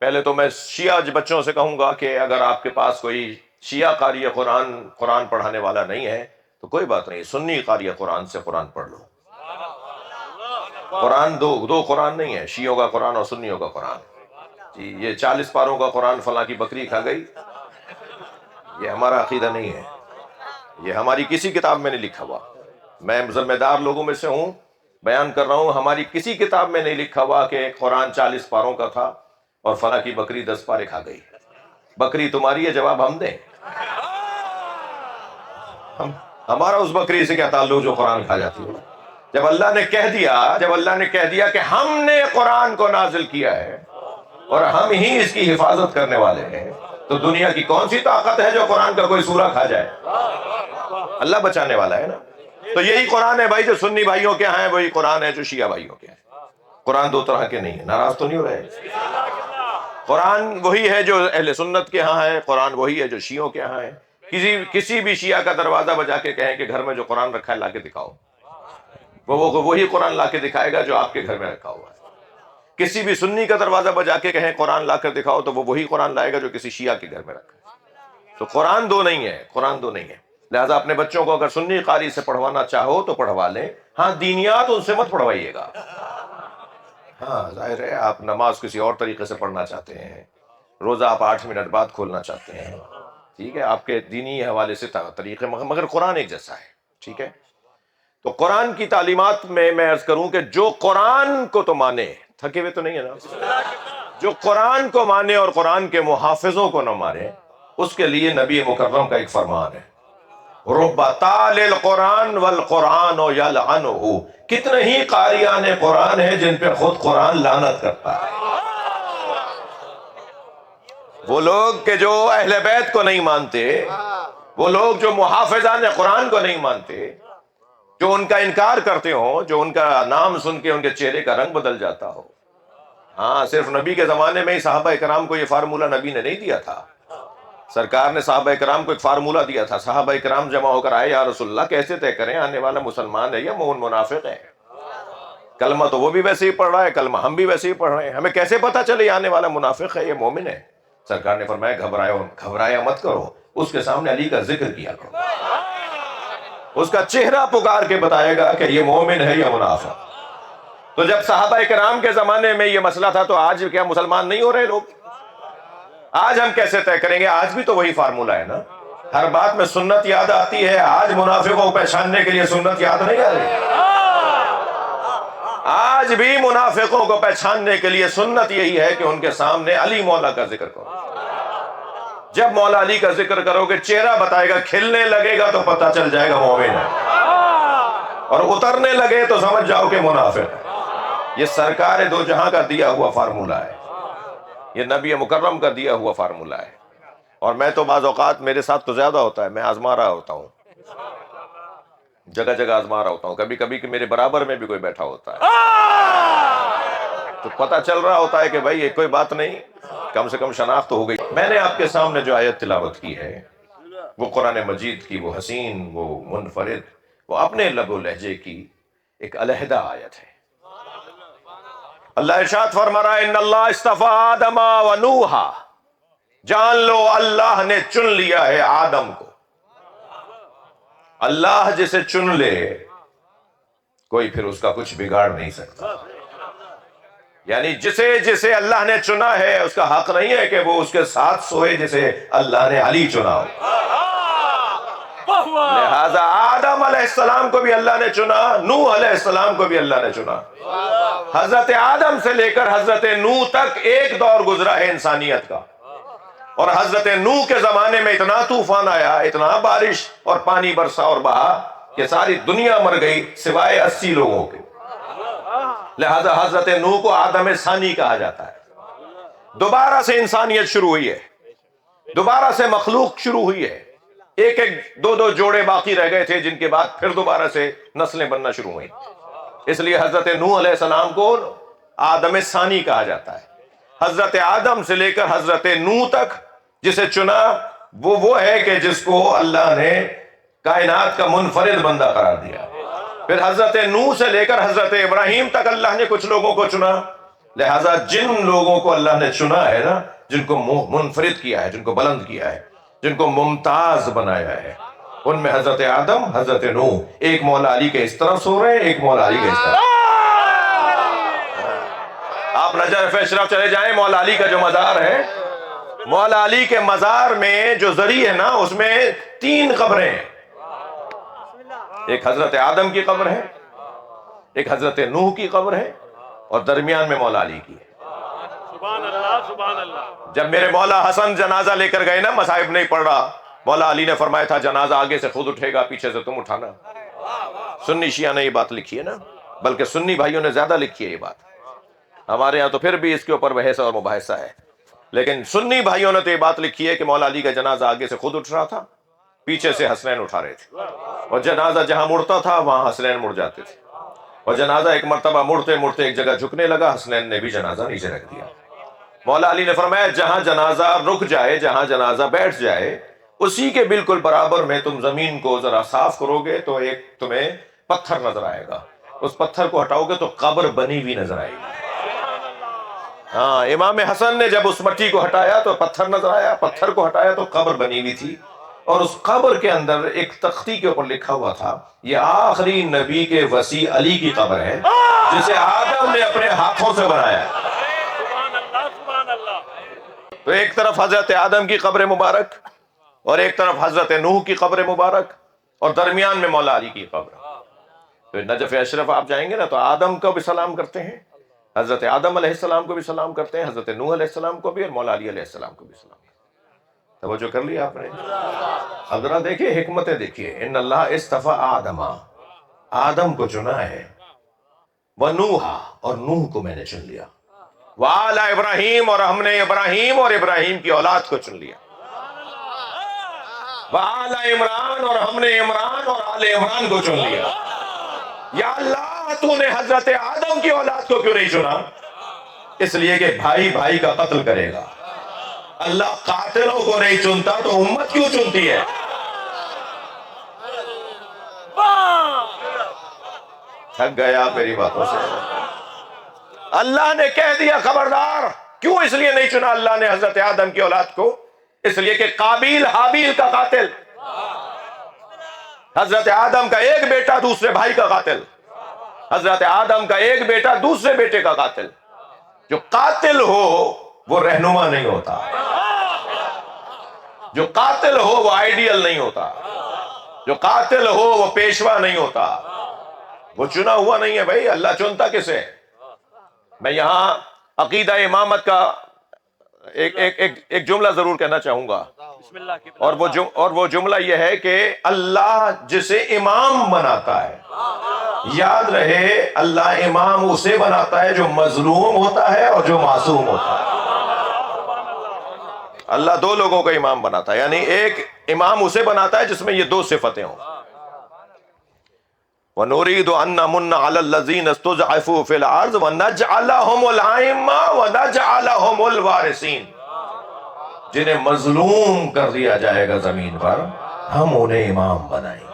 پہلے تو میں شیعہ بچوں سے کہوں گا کہ اگر آپ کے پاس کوئی شیعہ قاری قرآن پڑھانے والا نہیں ہے تو کوئی بات نہیں، سنی قاری قرآن سے قرآن پڑھ لو۔ قرآن دو قرآن نہیں ہے، شیعوں کا قرآن اور سنیوں کا قرآن۔ جی یہ 40 پاروں کا قرآن فلاں کی بکری کھا گئی، یہ ہمارا عقیدہ نہیں ہے، یہ ہماری کسی کتاب میں نہیں لکھا ہوا۔ میں ذمہ دار لوگوں میں سے ہوں، بیان کر رہا ہوں، ہماری کسی کتاب میں نہیں لکھا ہوا کہ قرآن 40 پاروں کا تھا اور فلاں کی بکری 10 پارے کھا گئی۔ بکری تمہاری ہے، جواب ہم دیں؟ ہمارا اس بکری سے کیا تعلق جو قرآن کھا جاتی ہے؟ جب اللہ نے کہہ دیا کہ ہم نے قرآن کو نازل کیا ہے اور ہم ہی اس کی حفاظت کرنے والے ہیں، تو دنیا کی کون سی طاقت ہے جو قرآن کا کوئی سورہ کھا جائے؟ اللہ بچانے والا ہے نا۔ تو یہی قرآن ہے بھائی جو سنی بھائیوں کے ہاں ہے، وہی قرآن ہے جو شیعہ بھائیوں کے ہیں۔ قرآن دو طرح کے نہیں ہیں، ناراض تو نہیں ہو رہے؟ قرآن وہی ہے جو اہل سنت کے ہاں ہے، قرآن وہی ہے جو شیعوں کے ہاں ہے۔ کسی بھی شیعہ کا دروازہ بجا کے کہیں کہ گھر میں جو قرآن رکھا ہے لا کے دکھاؤ، وہ وہی قرآن لا کے دکھائے گا جو آپ کے گھر میں رکھا ہوا ہے۔ کسی بھی سنی کا دروازہ بجا کے کہیں قرآن لا کر دکھاؤ تو وہ وہی قرآن لائے گا جو کسی شیعہ کے گھر میں رکھا ہے۔ تو قرآن دو نہیں ہے، قرآن دو نہیں ہے۔ لہٰذا اپنے بچوں کو اگر سنی قاری سے پڑھوانا چاہو تو پڑھوا لیں، ہاں دینیات ان سے مت پڑھوائیے گا۔ ہاں ظاہر ہے آپ نماز کسی اور طریقے سے پڑھنا چاہتے ہیں، روزہ آپ 8 منٹ بعد کھولنا چاہتے ہیں، ٹھیک ہے، آپ کے دینی حوالے سے طریقے، مگر قرآن ایک جیسا ہے، ٹھیک ہے۔ تو قرآن کی تعلیمات میں عرض کروں کہ جو قرآن کو تو مانے، تھکے ہوئے تو نہیں ہے نا، جو قرآن کو مانے اور قرآن کے محافظوں کو نہ مانے، اس کے لیے نبی مکرم کا ایک فرمان ہے، رب تال القرآن والقرآن یلعنہ، کتنے ہی قاریان قرآن ہیں جن پہ خود قرآن لعنت کرتا ہے۔ وہ لوگ کہ جو اہل بیت کو نہیں مانتے، وہ لوگ جو محافظان قرآن کو نہیں مانتے، جو ان کا انکار کرتے ہوں، جو ان کا نام سن کے ان کے چہرے کا رنگ بدل جاتا ہو۔ ہاں صرف نبی کے زمانے میں ہی صحابہ کرام کو یہ فارمولہ نبی نے نہیں دیا تھا، سرکار نے صحابہ کرام کو ایک فارمولہ دیا تھا۔ صحابہ کرام جمع ہو کر آئے، یا رسول اللہ کیسے طے کریں آنے والا مسلمان ہے یا مومن منافق ہے؟ کلمہ تو وہ بھی ویسے ہی پڑھ رہا ہے، کلمہ ہم بھی ویسے ہی پڑھ رہے ہیں، ہمیں کیسے پتہ چلے یہ آنے والا منافق ہے یا مومن ہے؟ سرکار نے فرمایا گھبرایا مت کرو، اس کے سامنے علی کا ذکر کیا کرو، اس کا چہرہ پکار کے بتائے گا کہ یہ مومن ہے یا منافق۔ تو جب صحابہ کرام کے زمانے میں یہ مسئلہ تھا تو آج کیا مسلمان نہیں ہو رہے لوگ؟ آج ہم کیسے طے کریں گے؟ آج بھی تو وہی فارمولہ ہے نا، ہر بات میں سنت یاد آتی ہے، آج منافقوں کو پہچاننے کے لیے سنت یاد نہیں آ رہی۔ آج بھی منافقوں کو پہچاننے کے لیے سنت یہی ہے کہ ان کے سامنے علی مولا کا ذکر کرو۔ جب مولا علی کا ذکر کرو گے، چہرہ بتائے گا، کھلنے لگے گا تو پتہ چل جائے گا مومن ہے، اور اترنے لگے تو سمجھ جاؤ کہ منافق ہے۔ یہ سرکار دو جہاں کا دیا ہوا فارمولہ ہے، یہ نبی مکرم کا دیا ہوا فارمولہ ہے۔ اور میں تو بعض اوقات میرے ساتھ تو زیادہ ہوتا ہے، میں آزما رہا ہوتا ہوں، جگہ جگہ آزما رہا ہوتا ہوں، کبھی کبھی کہ میرے برابر میں بھی کوئی بیٹھا ہوتا ہے تو پتہ چل رہا ہوتا ہے کہ بھائی یہ کوئی بات نہیں، کم سے کم شناخت تو ہو گئی۔ میں نے آپ کے سامنے جو آیت تلاوت کی ہے وہ قرآن مجید کی، وہ حسین، وہ منفرد، وہ اپنے لب و لہجے کی ایک علیحدہ آیت ہے۔ اللہ ارشاد فرما رہا ہے، ان اللہ اصطفیٰ آدم و نوحا، جان لو اللہ نے چن لیا ہے آدم کو۔ اللہ جسے چن لے کوئی پھر اس کا کچھ بگاڑ نہیں سکتا، یعنی جسے اللہ نے چنا ہے اس کا حق نہیں ہے کہ وہ اس کے ساتھ سوئے جسے اللہ نے علی چنا ہو۔ لہذا آدم علیہ السلام کو بھی اللہ نے چنا، نوح علیہ السلام کو بھی اللہ نے چنا۔ حضرت آدم سے لے کر حضرت نوح تک ایک دور گزرا ہے انسانیت کا، اور حضرت نوح کے زمانے میں اتنا طوفان آیا، اتنا بارش اور پانی برسا اور بہا کہ ساری دنیا مر گئی سوائے 80 لوگوں کے۔ لہذا حضرت نوح کو آدم ثانی کہا جاتا ہے۔ دوبارہ سے انسانیت شروع ہوئی ہے، دوبارہ سے مخلوق شروع ہوئی ہے، ایک دو جوڑے باقی رہ گئے تھے جن کے بعد پھر دوبارہ سے نسلیں بننا شروع ہوئیں۔ اس لیے حضرت نوح علیہ السلام کو آدم ثانی کہا جاتا ہے۔ حضرت آدم سے لے کر حضرت نوح تک جسے چنا وہ ہے کہ جس کو اللہ نے کائنات کا منفرد بندہ قرار دیا۔ پھر حضرت نوح سے لے کر حضرت ابراہیم تک اللہ نے کچھ لوگوں کو چنا، لہذا جن لوگوں کو اللہ نے چنا ہے نا، جن کو منفرد کیا ہے، جن کو بلند کیا ہے، جن کو ممتاز بنایا ہے، ان میں حضرت آدم، حضرت نوح، ایک مولا علی کے اس طرف سو رہے ہیں، ایک مولا علی کے اس طرف۔ آپ نجف اشرف چلے جائیں، مولا علی کا جو مزار ہے، مولا علی کے مزار میں جو ذریعہ ہے نا، اس میں 3 قبریں ہیں۔ ایک حضرت آدم کی قبر ہے، ایک حضرت نوح کی قبر ہے، اور درمیان میں مولا علی کی ہے۔ سبحان اللہ سبحان اللہ۔ جب میرے مولا حسن جنازہ لے کر گئے نا، مصائب نہیں پڑھ رہا، مولا علی نے فرمایا تھا جنازہ آگے سے خود اٹھے گا، پیچھے سے تم اٹھانا۔ سنی شیعہ نے یہ بات لکھی ہے نا، بلکہ سنی بھائیوں نے زیادہ لکھی ہے یہ بات۔ ہمارے ہاں تو پھر بھی اس کے اوپر بحث اور مباحثہ ہے، لیکن سنی بھائیوں نے تو یہ بات لکھی ہے کہ مولا علی کا جنازہ آگے سے خود اٹھ رہا تھا، پیچھے سے حسنین اٹھا رہے تھے، اور جنازہ جہاں مڑتا تھا وہاں حسنین مڑ جاتے تھے، اور جنازہ ایک مرتبہ مڑتے مڑتے ایک جگہ جھکنے لگا، حسنین نے بھی جنازہ نیچے رکھ دیا۔ مولا علی نے فرمایا جہاں جنازہ رک جائے، جہاں جنازہ بیٹھ جائے، اسی کے بالکل برابر میں تم زمین کو ذرا صاف کرو گے تو ایک تمہیں پتھر نظر آئے گا، اس پتھر کو ہٹاؤ گے تو قبر بنی ہوئی نظر آئے گی۔ ہاں، امام حسن نے جب اس مٹی کو ہٹایا تو پتھر نظر آیا، پتھر کو ہٹایا تو قبر بنی ہوئی تھی، اور اس قبر کے اندر ایک تختی کے اوپر لکھا ہوا تھا یہ آخری نبی کے وصی علی کی قبر ہے جسے آدم نے اپنے ہاتھوں سے بنایا ہے۔ سبحان اللہ سبحان اللہ۔ تو ایک طرف حضرت آدم کی قبر مبارک، اور ایک طرف حضرت نوح کی قبر مبارک، اور درمیان میں مولا علی کی قبر۔ تو نجف اشرف آپ جائیں گے نا تو آدم کو بھی سلام کرتے ہیں، حضرت آدم علیہ السلام کو بھی سلام کرتے ہیں، حضرت نوح علیہ السلام کو بھی، اور مولا علی علیہ السلام کو بھی سلام کرتے ہیں۔ توجہ کر لیا آپ نے؟ اب ذرا دیکھیے، حکمتیں دیکھیے۔ ان اللہ اصطفیٰ آدم، آدم کو چنا ہے، ونوح، اور نوح کو میں نے چن لیا، وآل ابراہیم، اور ہم نے ابراہیم اور ابراہیم کی اولاد کو چن لیا، وآل عمران، اور ہم نے عمران اور آل عمران کو چن لیا۔ یا اللہ، تو نے حضرت آدم کی اولاد کو کیوں نہیں چنا؟ اس لیے کہ بھائی بھائی کا قتل کرے گا۔ اللہ قاتلوں کو نہیں چنتا تو امت کیوں چنتی ہے؟ تھک گیا میری باتوں سے؟ اللہ نے کہہ دیا خبردار۔ کیوں اس لیے نہیں چنا اللہ نے حضرت آدم کی اولاد کو؟ اس لیے کہ قابیل حابیل کا قاتل، حضرت آدم کا ایک بیٹا دوسرے بھائی کا قاتل، حضرت آدم کا ایک بیٹا دوسرے بیٹے کا قاتل۔ جو قاتل ہو وہ رہنما نہیں ہوتا، جو قاتل ہو وہ آئیڈیل نہیں ہوتا، جو قاتل ہو وہ پیشوا نہیں ہوتا، وہ چنا ہوا نہیں ہے۔ بھائی اللہ چنتا کسے؟ میں یہاں عقیدہ امامت کا ایک جملہ ضرور کہنا چاہوں گا، بسم اللہ کی اور وہ جملہ یہ ہے کہ اللہ جسے امام بناتا ہے، یاد رہے اللہ امام اسے بناتا ہے جو مظلوم ہوتا ہے اور جو معصوم ہوتا ہے۔ اللہ 2 لوگوں کا امام بناتا ہے، یعنی ایک امام اسے بناتا ہے جس میں یہ 2 صفتیں ہوں۔ وَنُرِيدُ أَن نَّمُنَّ عَلَى الَّذِينَ اسْتُضْعِفُوا فِي الْأَرْضِ وَنَجْعَلَهُمُ الْأَئِمَّةَ وَنَجْعَلَهُمُ الْوَارِثِينَ۔ جنہیں مظلوم کر دیا جائے گا زمین پر، ہم انہیں امام بنائیں گے۔